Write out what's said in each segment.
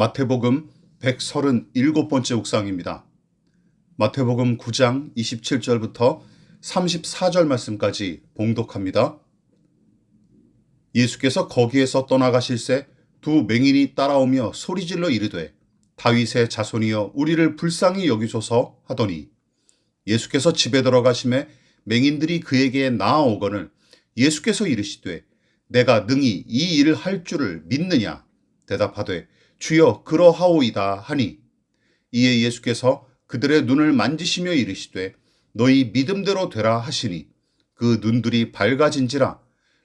마태복음 137번째 묵상입니다. 마태복음 9장 27절부터 34절 말씀까지 봉독합니다. 예수께서 거기에서 떠나가실새 두 맹인이 따라오며 소리질러 이르되 다윗의 자손이여 우리를 불쌍히 여기소서 하더니 예수께서 집에 들어가심에 맹인들이 그에게 나아오거늘 예수께서 이르시되 내가 능히 이 일을 할 줄을 믿느냐 대답하되 주여 그러하오이다 하니 이에 예수께서 그들의 눈을 만지시며 이르시되 너희 믿음대로 되라 하시니 그 눈들이 밝아진지라.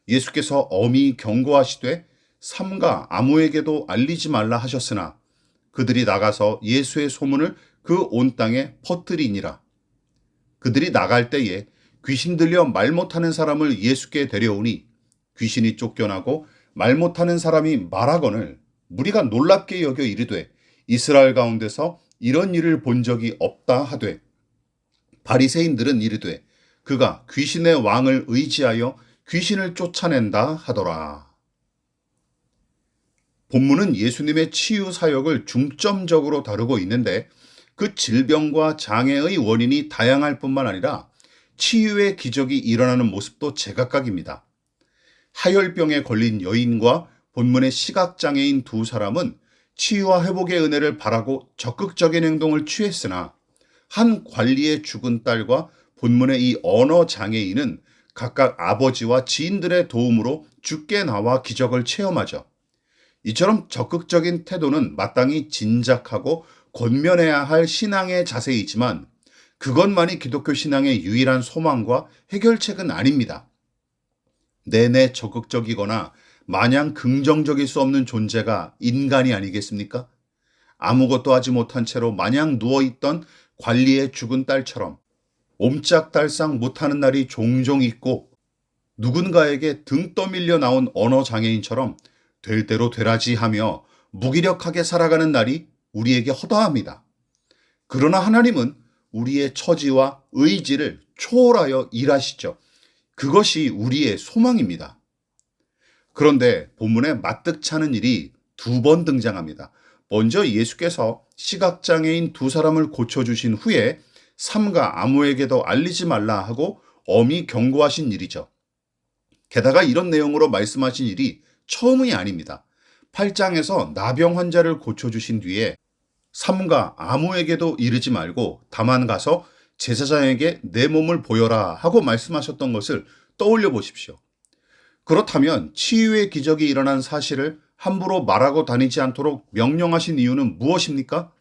예수께서 엄히 경고하시되 삼가 아무에게도 알리지 말라 하셨으나 그들이 나가서 예수의 소문을 그 온 땅에 퍼뜨리니라. 그들이 나갈 때에 귀신 들려 말 못하는 사람을 예수께 데려오니 귀신이 쫓겨나고 말 못하는 사람이 말하거늘 무리가 놀랍게 여겨 이르되 이스라엘 가운데서 이런 일을 본 적이 없다 하되 바리새인들은 이르되 그가 귀신의 왕을 의지하여 귀신을 쫓아낸다 하더라. 본문은 예수님의 치유 사역을 중점적으로 다루고 있는데 그 질병과 장애의 원인이 다양할 뿐만 아니라 치유의 기적이 일어나는 모습도 제각각입니다. 하혈병에 걸린 여인과 본문의 시각장애인 두 사람은 치유와 회복의 은혜를 바라고 적극적인 행동을 취했으나 한 관리의 죽은 딸과 본문의 이 언어장애인은 각각 아버지와 지인들의 도움으로 죽게 나와 기적을 체험하죠. 이처럼 적극적인 태도는 마땅히 진작하고 권면해야 할 신앙의 자세이지만 그것만이 기독교 신앙의 유일한 소망과 해결책은 아닙니다. 내내 적극적이거나 마냥 긍정적일 수 없는 존재가 인간이 아니겠습니까? 아무것도 하지 못한 채로 마냥 누워있던 관리의 죽은 딸처럼 옴짝달싹 못하는 날이 종종 있고 누군가에게 등 떠밀려 나온 언어장애인처럼 될 대로 되라지 하며 무기력하게 살아가는 날이 우리에게 허다합니다. 그러나 하나님은 우리의 처지와 의지를 초월하여 일하시죠. 그것이 우리의 소망입니다. 그런데 본문에 마뜩찮은 일이 두 번 등장합니다. 먼저 예수께서 시각장애인 두 사람을 고쳐주신 후에 삼가 아무에게도 알리지 말라 하고 엄히 경고하신 일이죠. 게다가 이런 내용으로 말씀하신 일이 처음이 아닙니다. 8장에서 나병 환자를 고쳐주신 뒤에 삼가 아무에게도 이르지 말고 다만 가서 제사장에게 내 몸을 보여라 하고 말씀하셨던 것을 떠올려 보십시오. 그렇다면 치유의 기적이 일어난 사실을 함부로 말하고 다니지 않도록 명령하신 이유는 무엇입니까?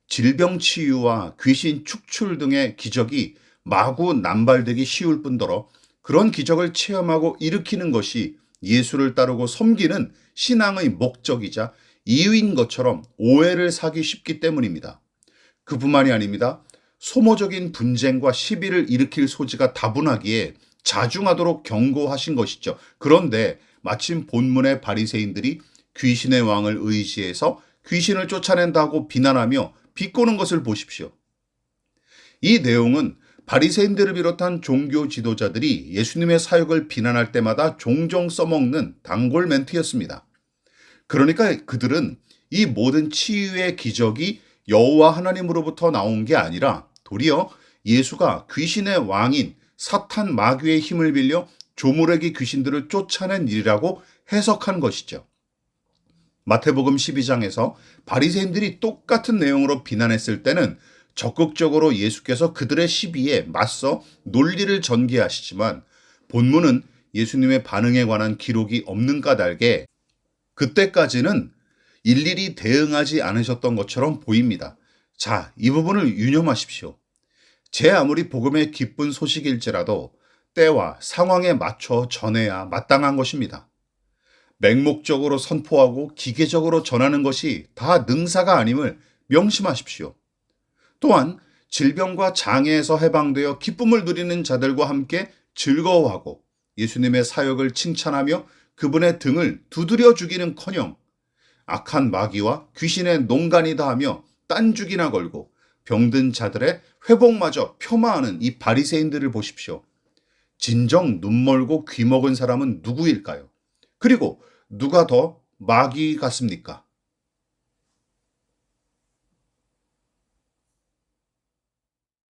질병 치유와 귀신 축출 등의 기적이 마구 남발되기 쉬울 뿐더러 그런 기적을 체험하고 일으키는 것이 예수를 따르고 섬기는 신앙의 목적이자 이유인 것처럼 오해를 사기 쉽기 때문입니다. 그뿐만이 아닙니다. 소모적인 분쟁과 시비를 일으킬 소지가 다분하기에 자중하도록 경고하신 것이죠. 그런데 마침 본문의 바리새인들이 귀신의 왕을 의지해서 귀신을 쫓아낸다고 비난하며 비꼬는 것을 보십시오. 이 내용은 바리새인들을 비롯한 종교 지도자들이 예수님의 사역을 비난할 때마다 종종 써먹는 단골 멘트였습니다. 그러니까 그들은 이 모든 치유의 기적이 여호와 하나님으로부터 나온 게 아니라 도리어 예수가 귀신의 왕인 사탄 마귀의 힘을 빌려 조무래기 귀신들을 쫓아낸 일이라고 해석한 것이죠. 마태복음 12장에서 바리새인들이 똑같은 내용으로 비난했을 때는 적극적으로 예수께서 그들의 시비에 맞서 논리를 전개하시지만 본문은 예수님의 반응에 관한 기록이 없는 까닭에 그때까지는 일일이 대응하지 않으셨던 것처럼 보입니다. 자, 이 부분을 유념하십시오. 제 아무리 복음의 기쁜 소식일지라도 때와 상황에 맞춰 전해야 마땅한 것입니다. 맹목적으로 선포하고 기계적으로 전하는 것이 다 능사가 아님을 명심하십시오. 또한 질병과 장애에서 해방되어 기쁨을 누리는 자들과 함께 즐거워하고 예수님의 사역을 칭찬하며 그분의 등을 두드려 주기는커녕 악한 마귀와 귀신의 농간이다 하며 딴죽이나 걸고 병든 자들의 회복마저 폄하하는 이 바리새인들을 보십시오. 진정 눈멀고 귀먹은 사람은 누구일까요? 그리고 누가 더 마귀 같습니까?